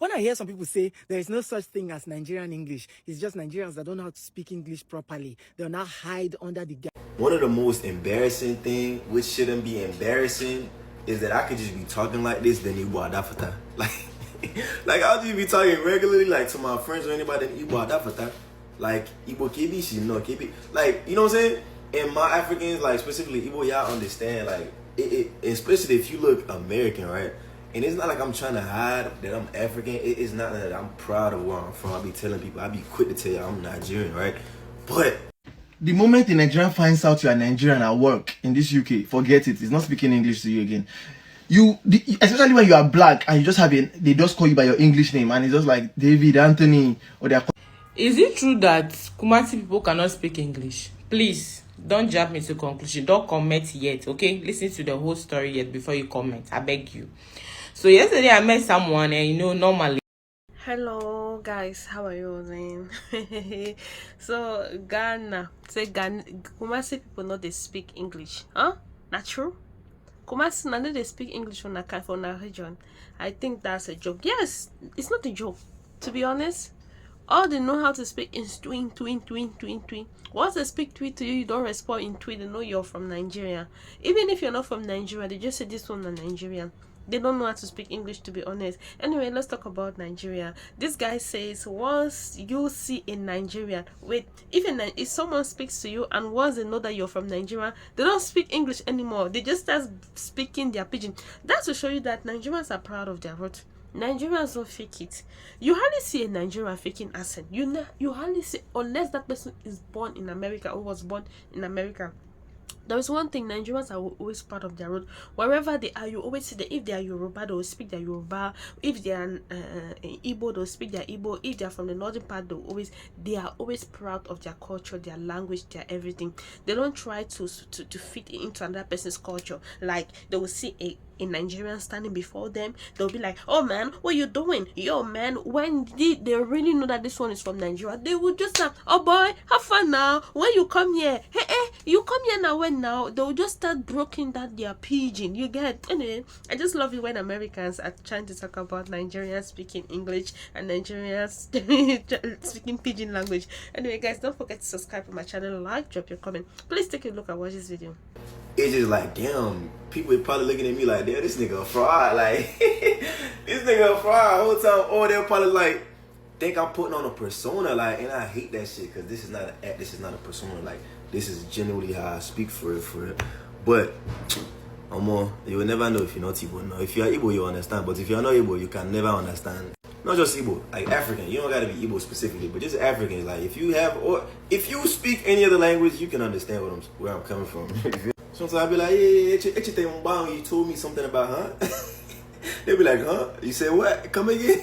When I hear some people say there is no such thing as Nigerian English, it's just Nigerians that don't know how to speak English properly. They'll now hide under the gap. One of the most embarrassing thing, which shouldn't be embarrassing, is that I could just be talking like this, then Igbo Adafata. Like I'll just be talking regularly, like to my friends or anybody in Igbo Adafata. Like Igbo Kibi, she know Kibi. Like, you know what I'm saying? And my Africans, like specifically Igbo, y'all understand, like especially if you look American, right? And it's not like I'm trying to hide that I'm African. It's not that I'm proud of where I'm from. I be telling people, I be quick to tell you I'm Nigerian, right? But the moment a Nigerian finds out you are Nigerian at work in this UK, forget it. It's not speaking English to you again. Especially when you are black and you just have they just call you by your English name and it's just like David, Anthony, or they're. Is it true that Kumasi people cannot speak English? Please, don't jump me to conclusion. Don't comment yet, okay? Listen to the whole story yet before you comment. I beg you. So yesterday I met someone and normally. Hello guys, how are you doing? So Ghana, Kumasi people know they speak English, huh? Not true? Kumasi know they speak English from a region. I think that's a joke. Yes, it's not a joke. To be honest, all they know how to speak is twin. Once they speak tweet to you, you don't respond in tweet. They know you're from Nigeria. Even if you're not from Nigeria, they just say this one is Nigerian. They don't know how to speak English, to be honest. Anyway, let's talk about Nigeria. This guy says once you see a Nigerian, if someone speaks to you and once they know that you're from Nigeria, they don't speak English anymore. They just start speaking their pidgin. That's to show you that Nigerians are proud of their root. Nigerians don't fake it. You hardly see a Nigerian faking accent. You hardly see, unless that person is born in America or was born in America. There is one thing, Nigerians are always part of their root. Wherever they are, you always see that if they are Yoruba, they will speak their Yoruba. If they are Igbo, they will speak their Igbo. If they are from the northern part, they are always proud of their culture, their language, their everything. They don't try to fit into another person's culture. Like they will see a Nigerian standing before them, they'll be like, oh man, what you doing? Yo man, when they really know that this one is from Nigeria, they would just like, oh boy, have fun now. When you come here, hey, you come here now, when now? They'll just start broken that their pidgin. You get? Anyway, I just love it when Americans are trying to talk about Nigerians speaking English and Nigerians speaking pidgin language. Anyway guys, don't forget to subscribe to my channel, like, drop your comment. Please take a look and watch this video. it's just like, damn, people are probably looking at me like, damn, this nigga a fraud. Like, this nigga a fraud the whole time. Or they'll probably like think I'm putting on a persona. Like, and I hate that shit because this is not an act. This is not a persona. Like, this is genuinely how I speak for it. But you will never know if you're not Igbo. No, if you're Igbo, you understand. But if you're not Igbo, you can never understand. Not just Igbo, like African. You don't gotta be Igbo specifically, but just African. Like if you speak any other language, you can understand where I'm coming from. Sometimes I'll be like, yeah, you told me something about, huh? They'll be like, huh? You said what? Come again?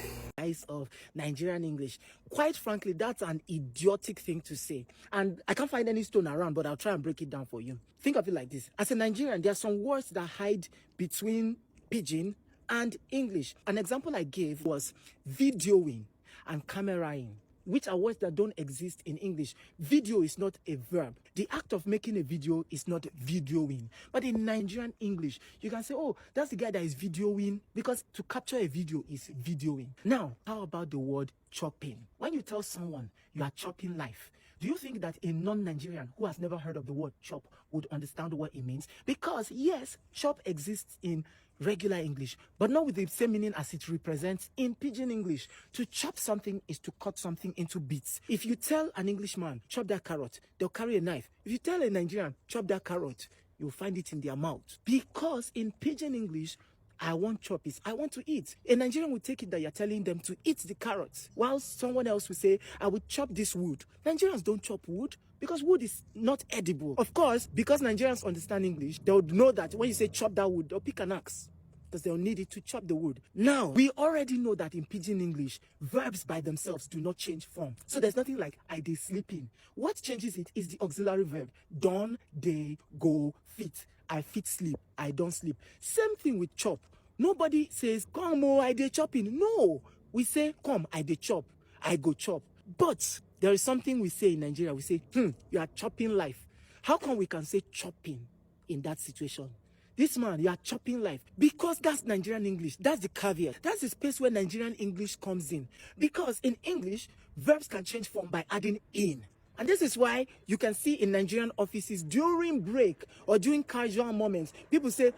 Of Nigerian English. Quite frankly, that's an idiotic thing to say. And I can't find any stone around, but I'll try and break it down for you. Think of it like this. As a Nigerian, there are some words that hide between Pidgin and English. An example I gave was videoing and cameraing, which are words that don't exist in English. Video is not a verb. The act of making a video is not videoing. But in Nigerian English, you can say, oh, that's the guy that is videoing, because to capture a video is videoing. Now, how about the word chopping? When you tell someone you are chopping life, do you think that a non-Nigerian who has never heard of the word chop would understand what it means? Because yes, chop exists in regular English, but not with the same meaning as it represents in Pidgin English. To chop something is to cut something into bits. If you tell an Englishman, chop that carrot, they'll carry a knife. If you tell a Nigerian, chop that carrot, you'll find it in their mouth. Because in Pidgin English, I want chop is I want to eat. A Nigerian will take it that you're telling them to eat the carrots, while someone else will say, I will chop this wood. Nigerians don't chop wood because wood is not edible. Of course, because Nigerians understand English, they would know that when you say chop that wood, they'll pick an axe because they'll need it to chop the wood. Now, we already know that in Pidgin English, verbs by themselves do not change form. So there's nothing like I dey sleeping. What changes it is the auxiliary verb. Don, dey, go, fit. I fit sleep. I don't sleep. Same thing with chop. Nobody says, come, oh, I dey chopping. No. We say, come, I dey chop. I go chop. But there is something we say in Nigeria. We say, you are chopping life. How come we can say chopping in that situation? this man, you are chopping life. Because that's Nigerian English. That's the caveat. That's the space where Nigerian English comes in. Because in English, verbs can change form by adding in. And this is why you can see in Nigerian offices during break or during casual moments, people say,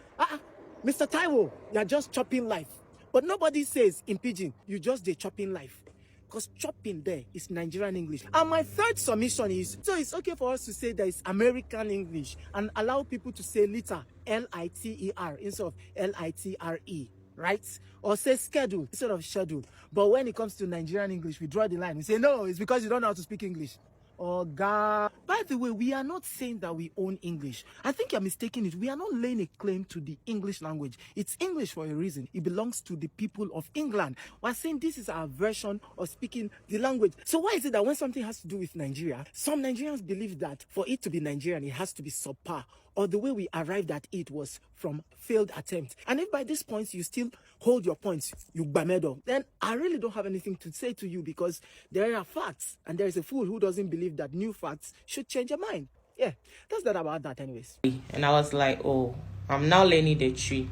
Mr. Taiwo, you're just chopping life. But nobody says in Pidgin, you just the chopping life. Because chopping there is Nigerian English. And my third submission is, so it's okay for us to say there is American English and allow people to say liter, L-I-T-E-R, instead of L-I-T-R-E, right? Or say schedule instead of schedule. But when it comes to Nigerian English, we draw the line. We say, no, it's because you don't know how to speak English. Oh, God. By the way, we are not saying that we own English. I think you're mistaking it. We are not laying a claim to the English language. It's English for a reason. It belongs to the people of England. We're saying this is our version of speaking the language. So why is it that when something has to do with Nigeria, some Nigerians believe that for it to be Nigerian, it has to be subpar, or the way we arrived at it was from failed attempt. And if by this point you still hold your points, you bamedo, then I really don't have anything to say to you, because there are facts, and there is a fool who doesn't believe that new facts should change your mind. Yeah, that's that about that anyways. And I was like, oh, I'm now learning the tree.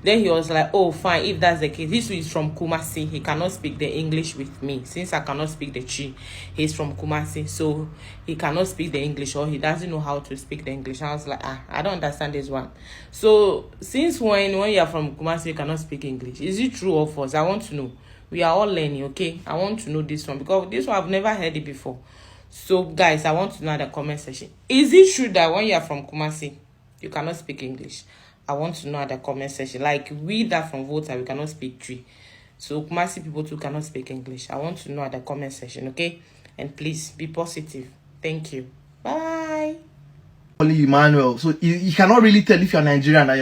Then he was like, oh, fine, if that's the case. This is from Kumasi. He cannot speak the English with me. Since I cannot speak the tree, he's from Kumasi. So he cannot speak the English, or he doesn't know how to speak the English. I was like, I don't understand this one. So since when you are from Kumasi, you cannot speak English? Is it true or false? I want to know. We are all learning, okay? I want to know this one, because this one I've never heard it before. So guys, I want to know in the comment section. Is it true that when you are from Kumasi, you cannot speak English? I want to know at the comment section. Like we that from Volta, we cannot speak Tree. So Kumasi people too cannot speak English. I want to know at the comment section, okay? And please be positive. Thank you. Bye. Only Emmanuel. So you cannot really tell if you're Nigerian and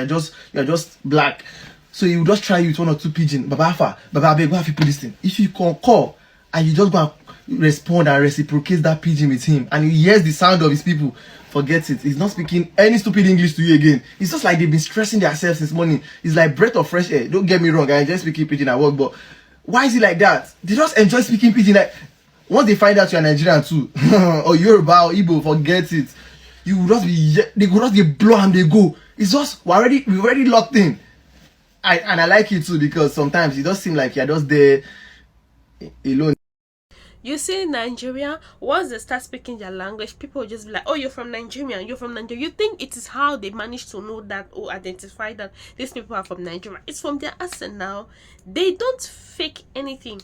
you're just black. So he will just try you with one or two Pidgin. Baba Alpha, Baba Abeg, go have people listen. If you can call and you just go and respond and reciprocate that Pidgin with him, and he hears the sound of his people, forget it. He's not speaking any stupid English to you again. It's just like they've been stressing themselves since morning. It's like breath of fresh air. Don't get me wrong, I enjoy speaking Pidgin at work, but why is it like that? They just enjoy speaking Pidgin. Like once they find out you're Nigerian too, or Yoruba or Igbo, forget it. You will just be, they go just they blow and they go. It's just we already locked in. I like it too, because sometimes it does seem like you're just there alone. You see, Nigeria, once they start speaking their language, people will just be like, oh, you're from Nigeria, you're from Nigeria. You think it is how they manage to know that, or identify that these people are from Nigeria? It's from their accent now. They don't fake anything.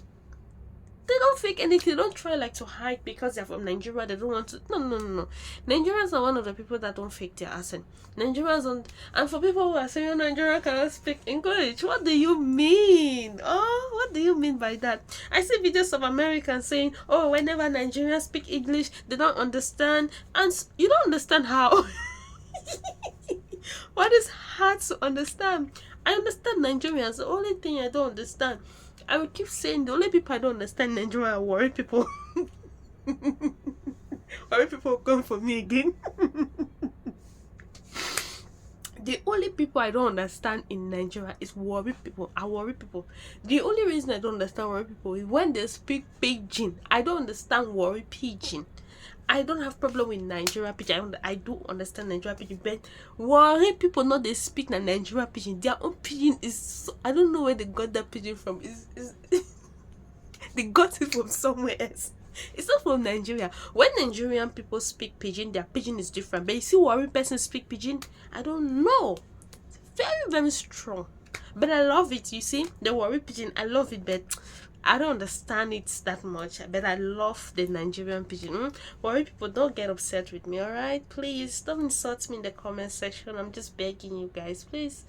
They don't fake anything. They don't try like to hide because they're from Nigeria. They don't want to. No. Nigerians are one of the people that don't fake their accent. Nigerians don't. And for people who are saying Nigeria cannot speak English, what do you mean? Oh, what do you mean by that? I see videos of Americans saying, oh, whenever Nigerians speak English, they don't understand. And you don't understand how. What is hard to understand? I understand Nigerians. The only thing I don't understand, I would keep saying, the only people I don't understand in Nigeria are worried people. Worried people come for me again. The only people I don't understand in Nigeria is worried people. I worry people. The only reason I don't understand worried people is when they speak Pidgin. I don't understand worried Pidgin. I don't have problem with Nigeria Pidgin. I do understand Nigeria Pidgin, but worried people not they speak na Nigeria Pidgin. Their own Pidgin is so, I don't know where they got that Pidgin from. They got it from somewhere else. It's not from Nigeria. When Nigerian people speak Pidgin, their Pidgin is different. But you see worried person speak Pidgin, I don't know. It's very, very strong. But I love it, you see. The worried Pidgin, I love it, but I don't understand it that much, but I love the Nigerian Pidgin. Worried people, don't get upset with me, alright? Please, don't insult me in the comment section. I'm just begging you guys, please.